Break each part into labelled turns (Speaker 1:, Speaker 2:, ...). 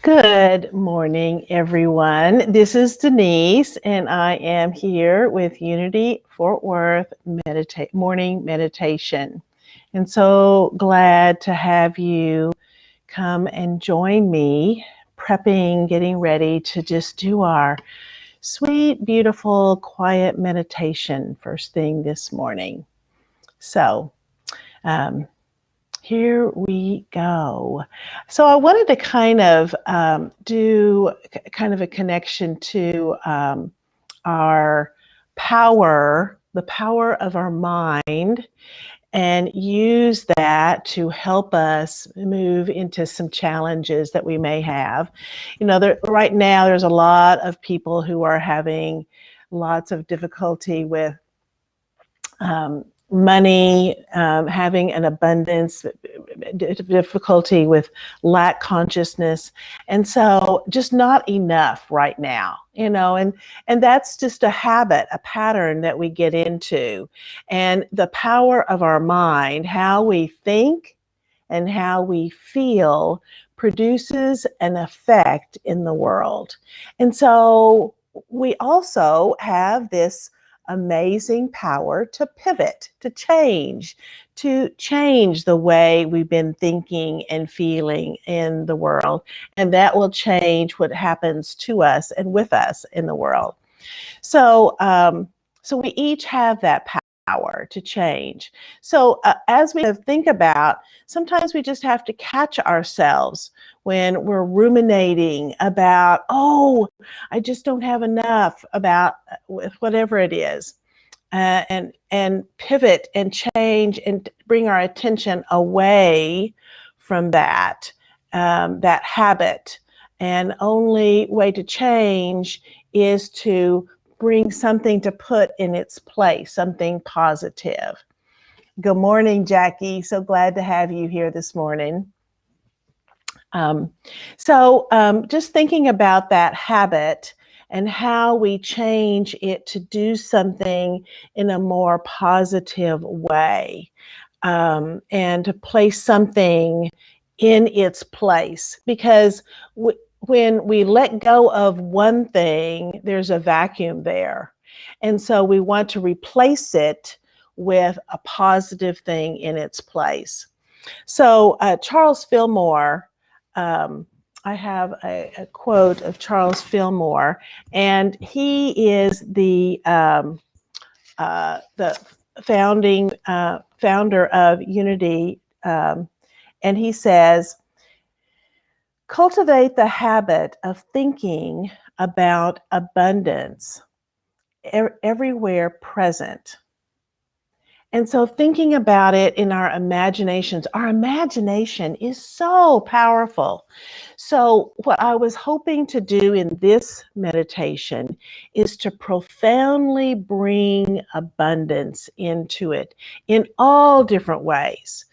Speaker 1: Good morning, everyone. This is Denise, and I am here with Unity Fort Worth Morning Meditation. And so glad to have you come and join me, getting ready to just do our sweet, beautiful, quiet meditation first thing this morning. So, here we go. So I wanted to kind of do kind of a connection to our power, the power of our mind, and use that to help us move into some challenges that we may have. Right now there's a lot of people who are having lots of difficulty with money, having an abundance, difficulty with lack consciousness. And so just not enough right now, and that's just a habit, a pattern that we get into. And the power of our mind, how we think and how we feel, produces an effect in the world. And so we also have this amazing power to pivot, to change the way we've been thinking and feeling in the world. And that will change what happens to us and with us in the world. So we each have that power to change. So as we think about, sometimes we just have to catch ourselves when we're ruminating about, I just don't have enough, about with whatever it is, and pivot and change and bring our attention away from that habit. And only way to change is to bring something to put in its place, something positive. Good morning, Jackie. So glad to have you here this morning. Just thinking about that habit and how we change it to do something in a more positive way, and to place something in its place. Because when we let go of one thing, there's a vacuum there. And so we want to replace it with a positive thing in its place. So Charles Fillmore, I have a quote of Charles Fillmore, and he is the founder of Unity, and he says, "Cultivate the habit of thinking about abundance everywhere present." And so thinking about it in our imagination is so powerful. So what I was hoping to do in this meditation is to profoundly bring abundance into it in all different ways.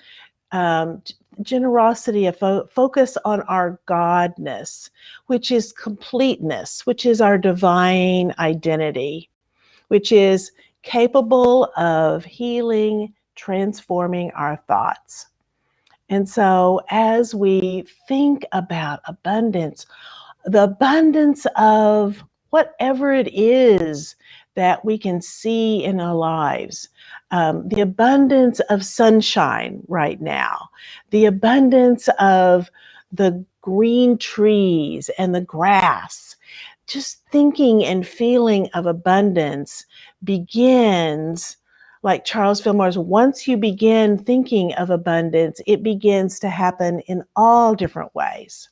Speaker 1: Generosity, a focus on our godness, which is completeness, which is our divine identity, which is capable of healing, transforming our thoughts. And so as we think about abundance, the abundance of whatever it is that we can see in our lives, the abundance of sunshine right now, the abundance of the green trees and the grass, just thinking and feeling of abundance begins, like Charles Fillmore's, once you begin thinking of abundance, it begins to happen in all different ways.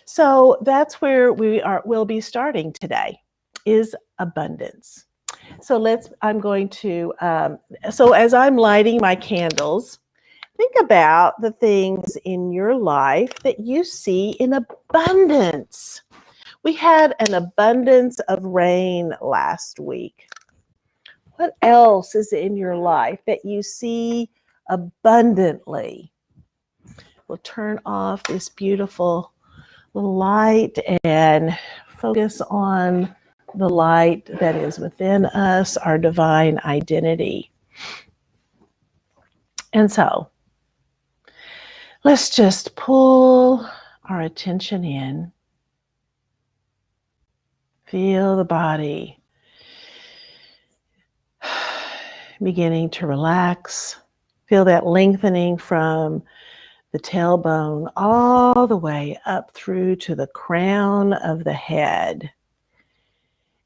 Speaker 1: So that's where we'll be starting today, is abundance. So I'm going to, so as I'm lighting my candles, think about the things in your life that you see in abundance. We had an abundance of rain last week. What else is in your life that you see abundantly? We'll turn off this beautiful light and focus on the light that is within us, our divine identity. And so let's just pull our attention in. Feel the body beginning to relax. Feel that lengthening from the tailbone all the way up through to the crown of the head.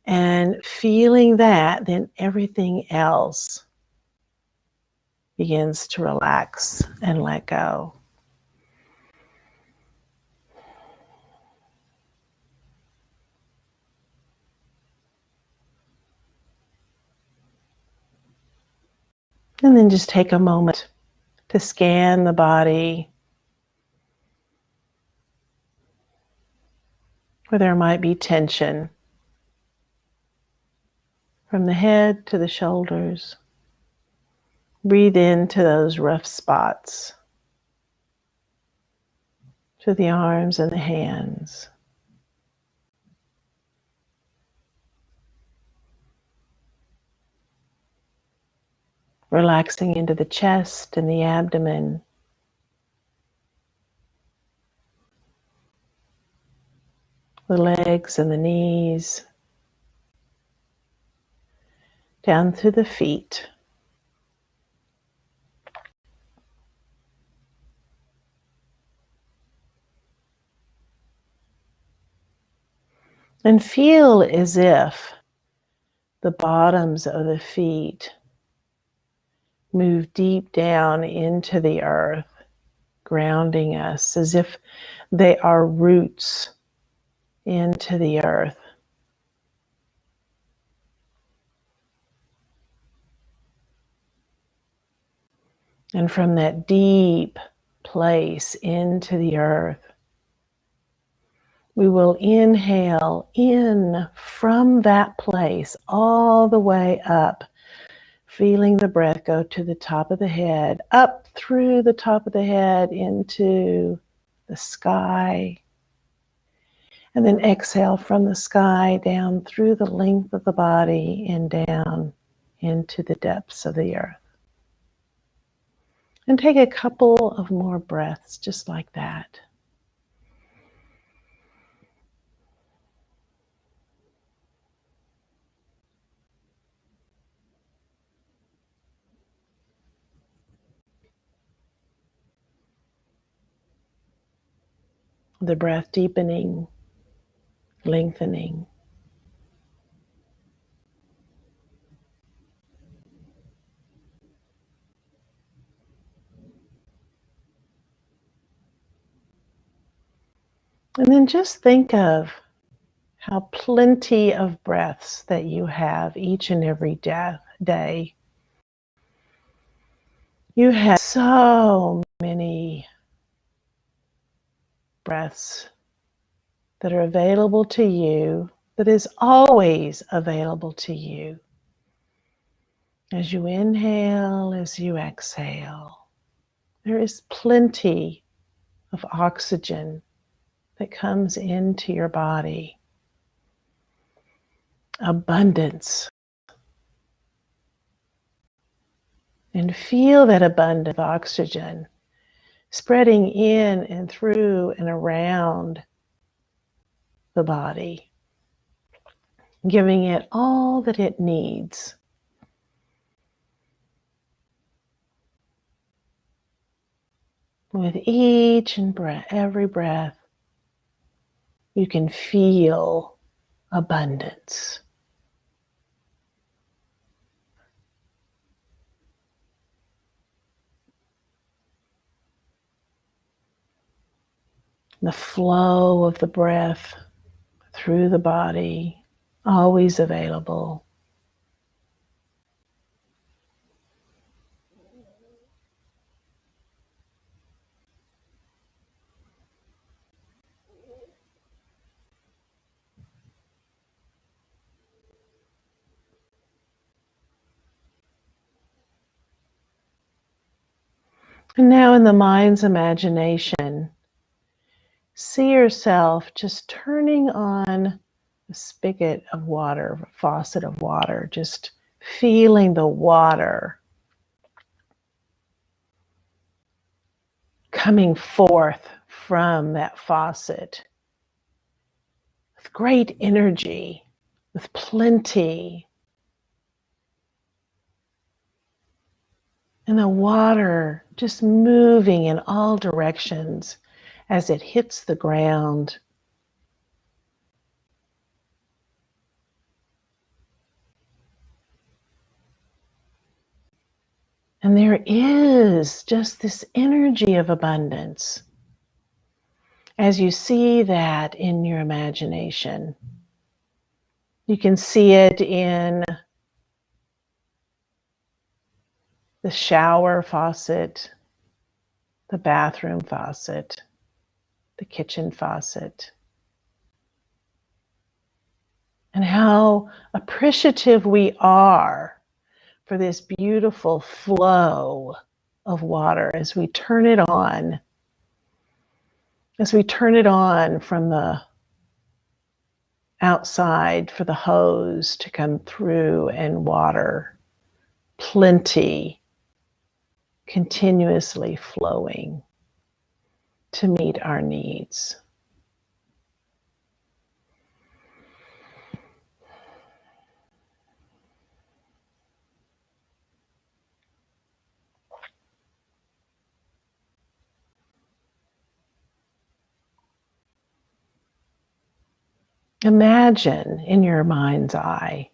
Speaker 1: And feeling that, then everything else begins to relax and let go. And then just take a moment to scan the body where there might be tension from the head to the shoulders. Breathe into those rough spots, to the arms and the hands. Relaxing into the chest and the abdomen. The legs and the knees. Down through the feet. And feel as if the bottoms of the feet move deep down into the earth, grounding us as if they are roots into the earth. And from that deep place into the earth, we will inhale in from that place all the way up, feeling the breath go to the top of the head, up through the top of the head into the sky. And then exhale from the sky down through the length of the body and down into the depths of the earth. And take a couple of more breaths just like that. The breath deepening, lengthening. And then just think of how plenty of breaths that you have each and every day. You have so many breaths that are available to you, that is always available to you. As you inhale, as you exhale, there is plenty of oxygen that comes into your body. Abundance. And feel that abundant oxygen spreading in and through and around the body, giving it all that it needs. With each and every breath, you can feel abundance. The flow of the breath through the body, always available. And now in the mind's imagination, see yourself just turning on a spigot of water, a faucet of water, just feeling the water coming forth from that faucet with great energy, with plenty. And the water just moving in all directions as it hits the ground. And there is just this energy of abundance as you see that in your imagination. You can see it in the shower faucet, the bathroom faucet, the kitchen faucet, and how appreciative we are for this beautiful flow of water as we turn it on. As we turn it on from the outside for the hose to come through and water plenty, continuously flowing to meet our needs. Imagine in your mind's eye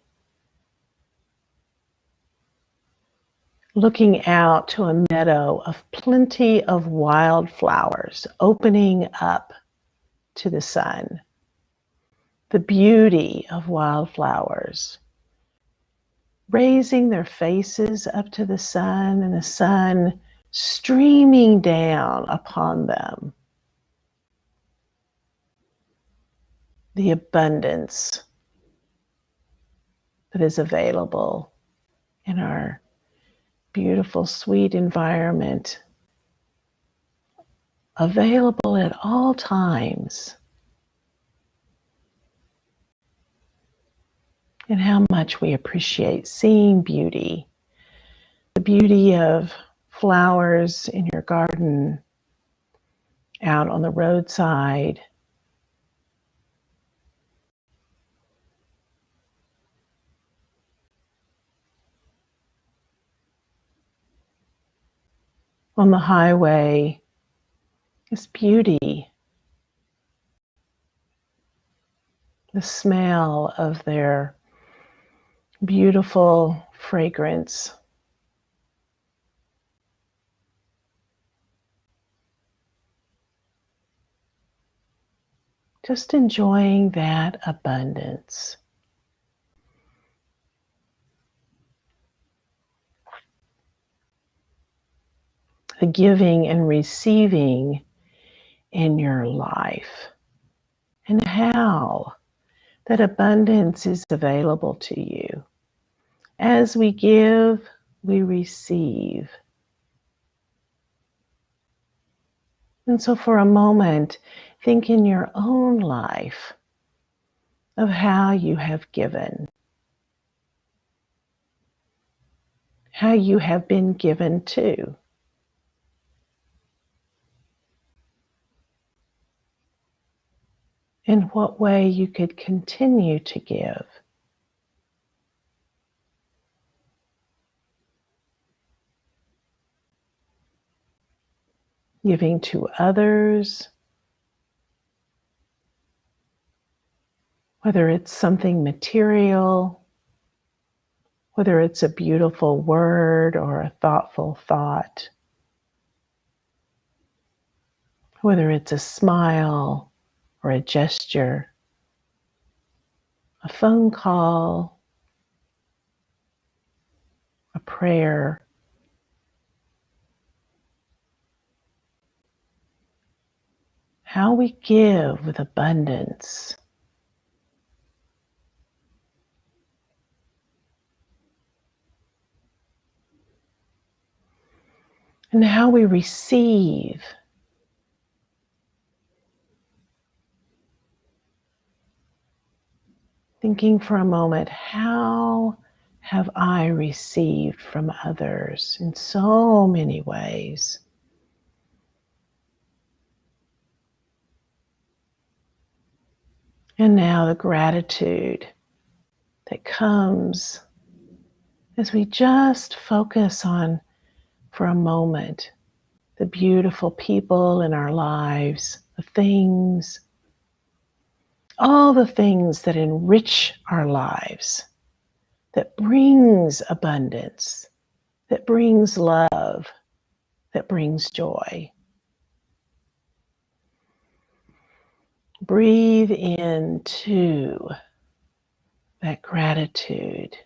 Speaker 1: looking out to a meadow of plenty of wildflowers opening up to the sun. The beauty of wildflowers raising their faces up to the sun and the sun streaming down upon them. The abundance that is available in our beautiful, sweet environment, available at all times. And how much we appreciate seeing beauty, the beauty of flowers in your garden, out on the roadside, on the highway, this beauty, the smell of their beautiful fragrance. Just enjoying that abundance. The giving and receiving in your life, and how that abundance is available to you. As we give, we receive. And so for a moment, think in your own life of how you have given, how you have been given to. In what way you could continue to give. Giving to others, whether it's something material, whether it's a beautiful word or a thoughtful thought, whether it's a smile or a gesture, a phone call, a prayer. How we give with abundance. And how we receive. Thinking for a moment, how have I received from others in so many ways? And now the gratitude that comes as we just focus on, for a moment, the beautiful people in our lives, the things, all the things that enrich our lives, that brings abundance, that brings love, that brings joy. Breathe into that gratitude.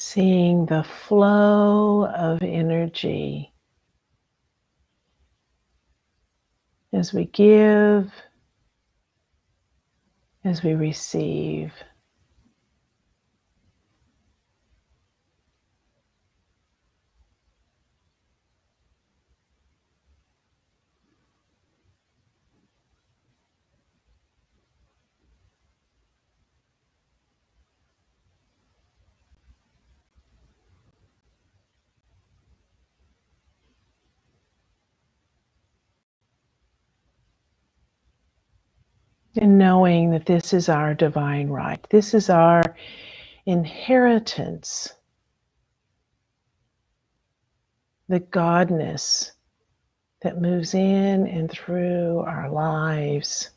Speaker 1: Seeing the flow of energy as we give, as we receive. And knowing that this is our divine right. This is our inheritance. The godness that moves in and through our lives.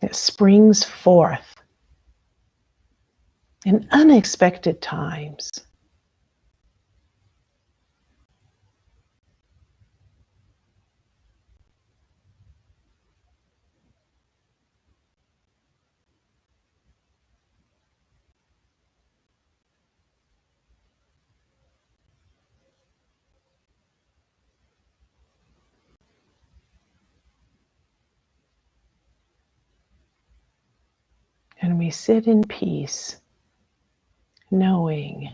Speaker 1: It springs forth in unexpected times. And we sit in peace, knowing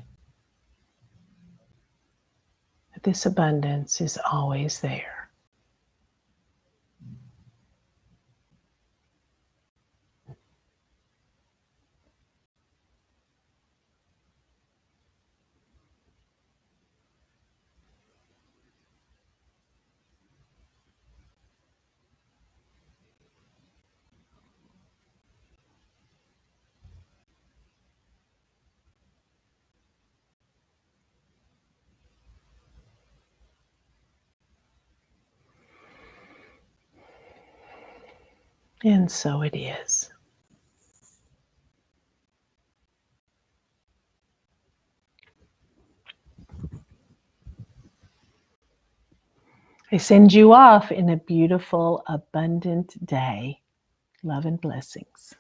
Speaker 1: that this abundance is always there. And so it is. I send you off in a beautiful, abundant day. Love and blessings.